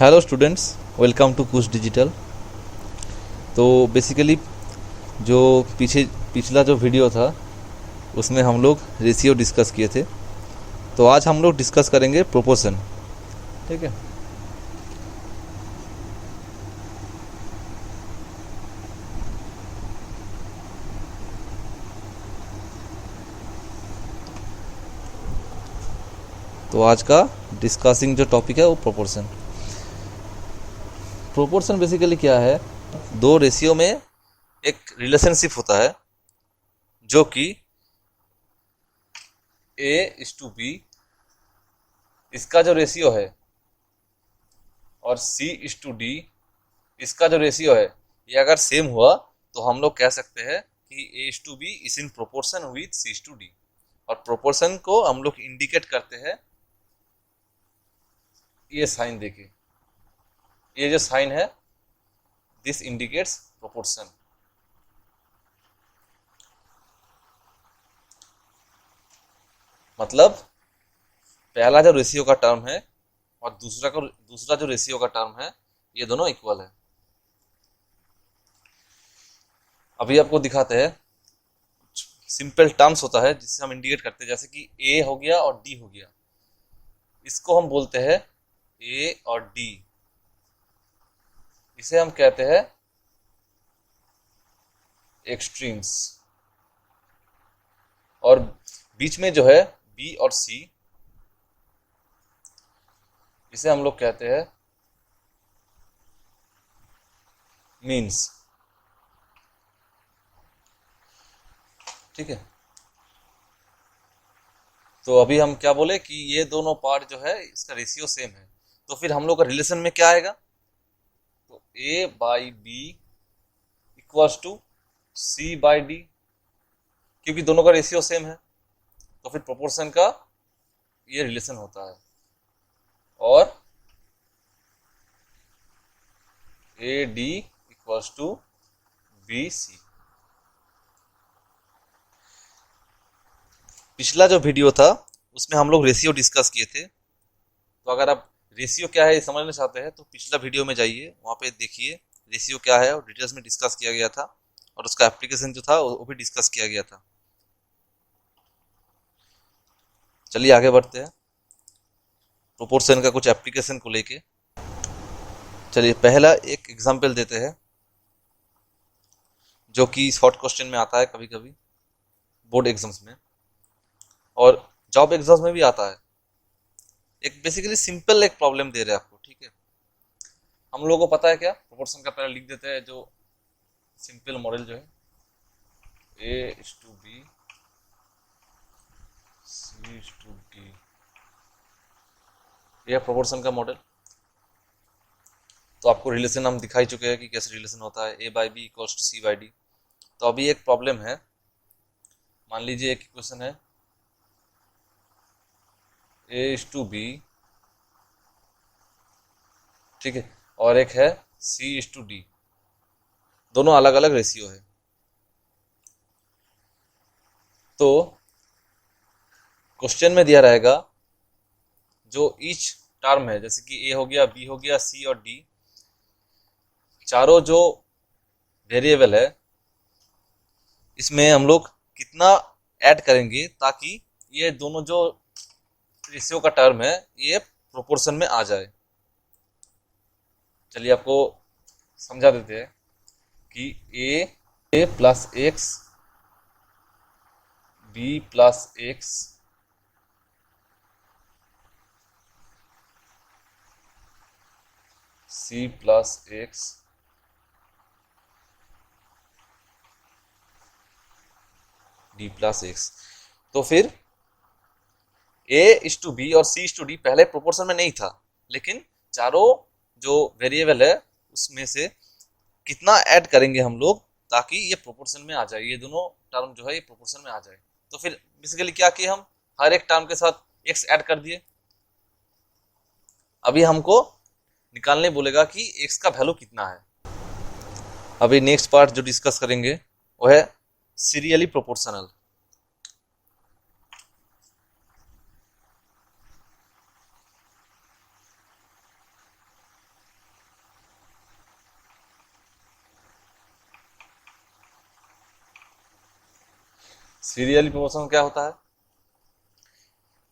Hello students, welcome to कुछ digital. तो basically जो पिछला जो वीडियो था उसमें हम लोग रेशियो डिस्कस किए थे। तो आज हम लोग डिस्कस करेंगे प्रोपोर्शन। ठीक है। तो आज का डिस्कसिंग जो टॉपिक है वो प्रोपोर्शन। प्रोपोर्शन बेसिकली क्या है? दो रेशियो में एक रिलेशनशिप होता है जो कि A:B, इसका जो रेशियो है, और C:D, इसका जो रेशियो है, ये अगर सेम हुआ तो हम लोग कह सकते हैं कि A:B is in proportion with C:D। और प्रोपोर्शन को हम लोग इंडिकेट करते हैं ये साइन देखिए, ये जो साइन है दिस इंडिकेट्स प्रोपोर्शन। मतलब पहला जो रेशियो का टर्म है और दूसरा जो रेशियो का टर्म है, ये दोनों इक्वल है। अभी आपको दिखाते हैं। सिंपल टर्म्स होता है जिससे हम इंडिकेट करते हैं, जैसे कि ए हो गया और डी हो गया, इसको हम बोलते हैं ए और डी। इसे हम कहते हैं एक्सट्रीम्स। और बीच में जो है बी और सी, इसे हम लोग कहते हैं मीन्स। ठीक है। तो अभी हम क्या बोले कि ये दोनों पार्ट जो है इसका रेशियो सेम है, तो फिर हम लोग का रिलेशन में क्या आएगा? तो A/B इक्वल्स टू C/D, क्योंकि दोनों का रेशियो सेम है तो फिर प्रोपोर्शन का ये रिलेशन होता है। और AD इक्वल्स टू BC। पिछला जो वीडियो था उसमें हम लोग रेशियो डिस्कस किए थे। तो अगर आप रेशियो क्या है ये समझना चाहते हैं तो पिछला वीडियो में जाइए, वहाँ पे देखिए रेशियो क्या है, और डिटेल्स में डिस्कस किया गया था, और उसका एप्लीकेशन जो था वो भी डिस्कस किया गया था। चलिए आगे बढ़ते हैं प्रोपोर्शन का कुछ एप्लीकेशन को लेके। चलिए पहला एक एग्जांपल देते हैं जो कि शॉर्ट क्वेश्चन में आता है, कभी कभी बोर्ड एग्जाम्स में और जॉब एग्जाम्स में भी आता है। एक बेसिकली सिंपल एक प्रॉब्लम दे रहे हैं आपको। ठीक है। हम लोगों को पता है क्या, प्रोपोर्शन का पहले लिख देते हैं जो सिंपल मॉडल जो है A:B C:D, यह प्रोपोर्शन का मॉडल। तो आपको रिलेशन हम दिखाई चुके हैं कि कैसे रिलेशन होता है A/B इक्वल्स टू C/D। तो अभी एक प्रॉब्लम है, मान लीजिए एक इक्वेशन है A:B, ठीक है, और एक है C:D, दोनों अलग अलग रेशियो है। तो क्वेश्चन में दिया रहेगा जो ईच टर्म है, जैसे कि A हो गया, B हो गया, C और D, चारों जो वेरिएबल है इसमें हम लोग कितना ऐड करेंगे ताकि ये दोनों जो रेशियो का टर्म है ये प्रोपोर्शन में आ जाए। चलिए आपको समझा देते हैं कि A plus x, B plus x, C plus x, D plus x. तो फिर A:B और C:D पहले प्रोपोर्शन में नहीं था, लेकिन चारों जो वेरिएबल है उसमें से कितना ऐड करेंगे हम लोग ताकि ये प्रोपोर्शन में आ जाए, ये दोनों टर्म जो है ये प्रोपोर्शन में आ जाए। तो फिर बेसिकली क्या किए, हम हर एक टर्म के साथ x ऐड कर दिए। अभी हमको निकालने बोलेगा कि x का वैल्यू कितना है। अभी नेक्स्ट पार्ट जो डिस्कस करेंगे वो है सीरियली प्रोपोर्शनल। सीरियली प्रोपोर्शनल क्या होता है,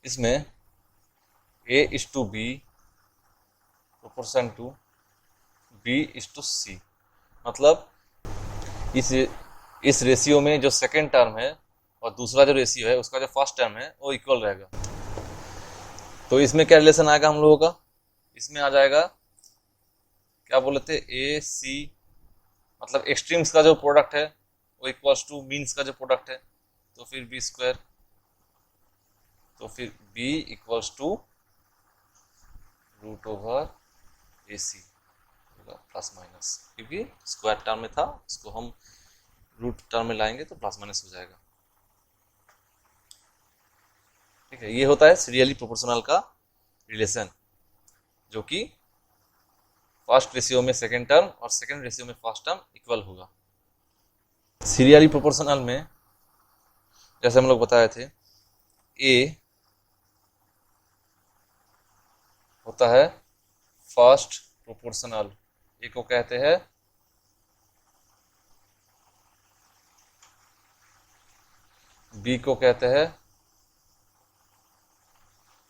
इसमें A/B प्रोपोर्शन टू B/C, मतलब इस रेशियो में जो सेकेंड टर्म है और दूसरा जो रेशियो है उसका जो फर्स्ट टर्म है वो इक्वल रहेगा। तो इसमें क्या रिलेशन आएगा हम लोगों का, इसमें आ जाएगा क्या बोले थे, AC, मतलब एक्सट्रीम्स का जो प्रोडक्ट है वो इक्वल्स टू मीन्स का जो प्रोडक्ट है, तो फिर B², तो फिर B इक्वल्स टू √AC होगा प्लस माइनस, क्योंकि स्क्वायर टर्म में था, इसको हम रूट टर्म में लाएंगे तो प्लस माइनस हो जाएगा। ठीक है, ये होता है सीरियली प्रोपोर्शनल का रिलेशन, जो कि फर्स्ट रेशियो में सेकेंड टर्म और सेकेंड रेशियो में फर्स्ट टर्म इक्वल होगा। सीरियली प्रोपोर्शनल में जैसे हम लोग बताए थे, ए होता है फर्स्ट प्रोपोर्शनल, ए को कहते हैं बी को कहते हैं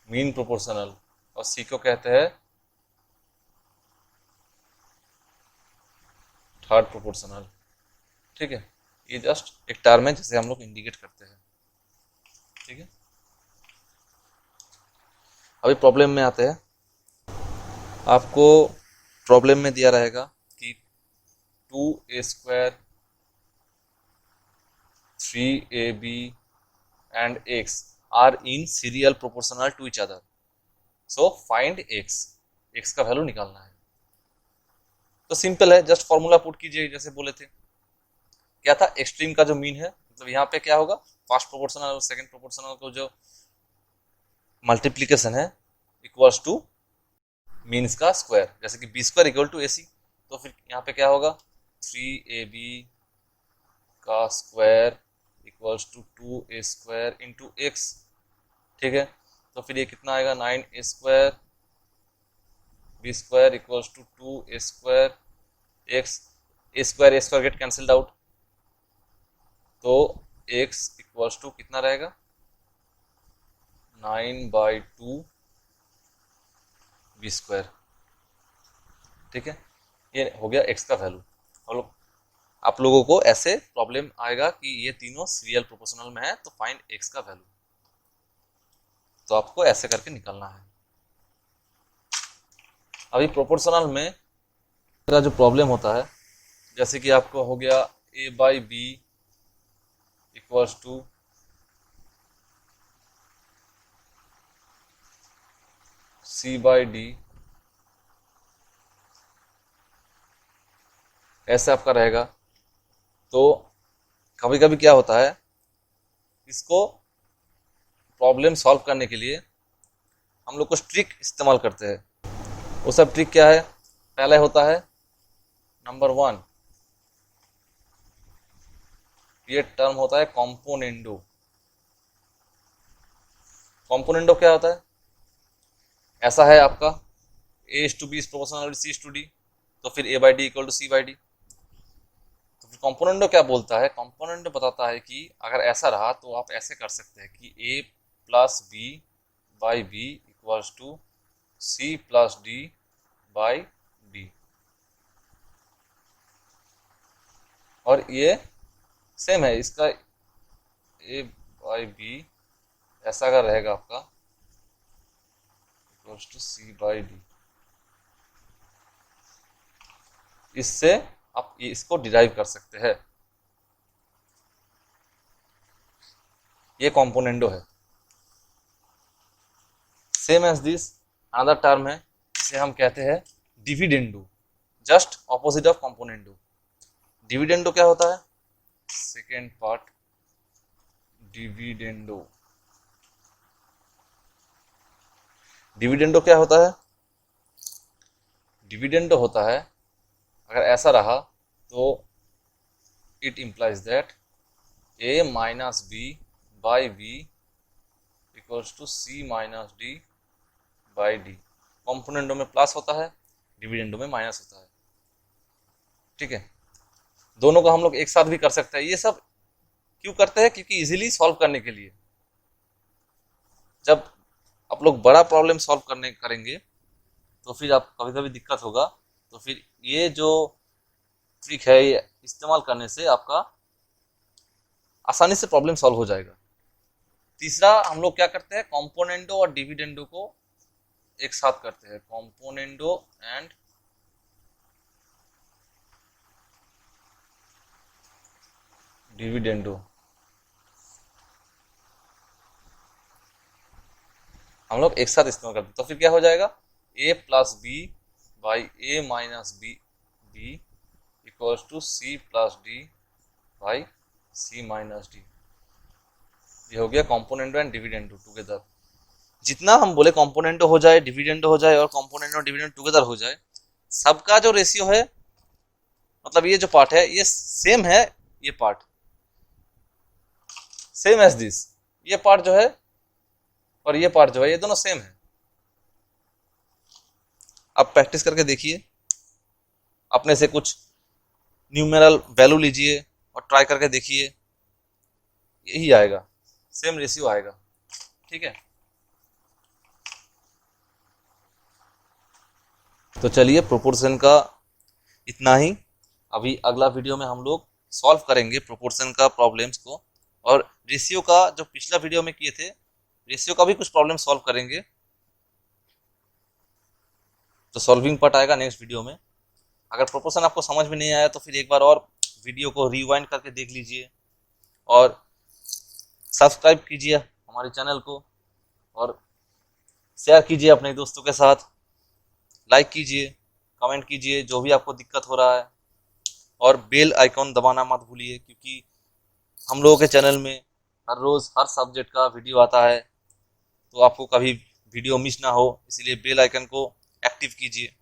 मीन प्रोपोर्शनल और सी को कहते हैं थर्ड प्रोपोर्शनल। ठीक है, ये जस्ट एक टर्म है जिसे हम लोग इंडिकेट करते हैं। ठीक है, अभी प्रॉब्लम में आते हैं। आपको प्रॉब्लम में दिया रहेगा कि 2A² 3AB and x are in serial proportional to each other, so find x का वैल्यू निकालना है। तो सिंपल है, जस्ट फॉर्मूला पुट कीजिए, जैसे बोले थे क्या था, एक्सट्रीम का जो मीन है, मतलब यहाँ पे क्या होगा, फर्स्ट प्रोपोर्शनल और सेकंड प्रोपोर्शनल को जो मल्टीप्लीकेशन है इक्वल्स टू मीन्स का स्क्वायर, जैसे कि B² इक्वल टू AC, तो फिर यहाँ पे क्या होगा 3AB का square equals to 2A² into x। ठीक है, तो फिर ये कितना आएगा 9A² B² equals to 2A² x, A² get cancelled out, तो x इक्वल्स टू कितना रहेगा 9/2 B²। ठीक है, ये हो गया x का वैल्यू। और आप लोगों को ऐसे प्रॉब्लम आएगा कि ये तीनों सीरियल प्रोपोर्शनल में है तो फाइंड x का वैल्यू, तो आपको ऐसे करके निकालना है। अभी प्रोपोर्शनल में का जो प्रॉब्लम होता है, जैसे कि आपको हो गया A/B इक्वल्स टू C/D, ऐसे आपका रहेगा। तो कभी कभी क्या होता है, इसको प्रॉब्लम सॉल्व करने के लिए हम लोग कुछ ट्रिक इस्तेमाल करते हैं। वो सब ट्रिक क्या है, पहले होता है नंबर 1, ये टर्म होता है कॉम्पोनेंडो। कॉम्पोनेंडो क्या होता है, ऐसा है आपका A/B इज प्रोपोर्शनल C/D, तो फिर A/D इक्वल टू C/D। तो फिर कॉम्पोनेंडो क्या बोलता है, कॉम्पोनेंडो बताता है कि अगर ऐसा रहा तो आप ऐसे कर सकते हैं कि A + B/B equals to C + D/D, और ये सेम है इसका, A/B ऐसा अगर रहेगा आपका इक्वल्स टू C/D, इससे आप इसको डिराइव कर सकते हैं। ये कॉम्पोनेंडो है। Same as this another term है, इसे हम कहते हैं dividendo, just opposite of componendo. Dividendo क्या होता है, सेकेंड पार्ट डिविडेंडो। डिविडेंडो क्या होता है, डिविडेंडो होता है अगर ऐसा रहा तो it implies that A-B/B equals to C-D/D। Componendo में प्लस होता है, डिविडेंडो में माइनस होता है। ठीक है, दोनों को हम लोग एक साथ भी कर सकते हैं। ये सब क्यों करते हैं? क्योंकि इजीली सॉल्व करने के लिए। जब आप लोग बड़ा प्रॉब्लम सॉल्व करेंगे तो फिर आप कभी कभी दिक्कत होगा, तो फिर ये जो ट्रिक है ये इस्तेमाल करने से आपका आसानी से प्रॉब्लम सॉल्व हो जाएगा। तीसरा हम लोग क्या करते हैं, कॉम्पोनेंडो और डिविडेंडो को एक साथ करते हैं, कॉम्पोनेंडो एंड डिविडेंडो हम लोग एक साथ इस्तेमाल करते हैं। तो फिर क्या हो जाएगा, a plus B by A minus B B equals to C plus D by C minus D. ये हो गया कॉम्पोनेंडो एंड डिविडेंडो टुगेदर। जितना हम बोले कॉम्पोनेंटो हो जाए, डिविडेंडो हो जाए और कॉम्पोनेंट और डिविडेंड टुगेदर हो जाए, सबका जो रेशियो है, मतलब ये जो पार्ट है ये सेम है, ये पार्ट सेम एज दिस, ये पार्ट जो है और ये पार्ट जो है ये दोनों सेम है। आप प्रैक्टिस करके देखिए, अपने से कुछ न्यूमेरल वैल्यू लीजिए और ट्राई करके देखिए, यही आएगा, सेम रेशियो आएगा। ठीक है, तो चलिए प्रोपोर्शन का इतना ही। अभी अगला वीडियो में हम लोग सॉल्व करेंगे प्रोपोर्शन का प्रॉब्लम्स को, और रेशियो का जो पिछला वीडियो में किए थे, रेशियो का भी कुछ प्रॉब्लम सॉल्व करेंगे। तो सॉल्विंग पार्ट आएगा नेक्स्ट वीडियो में। अगर प्रोपोर्शन आपको समझ में नहीं आया तो फिर एक बार और वीडियो को रिवाइंड करके देख लीजिए और सब्सक्राइब कीजिए हमारे चैनल को और शेयर कीजिए अपने दोस्तों के साथ, लाइक कीजिए, कमेंट कीजिए जो भी आपको दिक्कत हो रहा है, और बेल आइकॉन दबाना मत भूलिए, क्योंकि हम लोगों के चैनल में हर रोज़ हर सब्जेक्ट का वीडियो आता है, तो आपको कभी वीडियो मिस ना हो, इसीलिए बेल आइकन को एक्टिव कीजिए।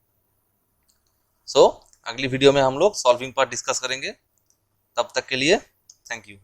सो अगली वीडियो में हम लोग सॉल्विंग पार्ट डिस्कस करेंगे। तब तक के लिए थैंक यू।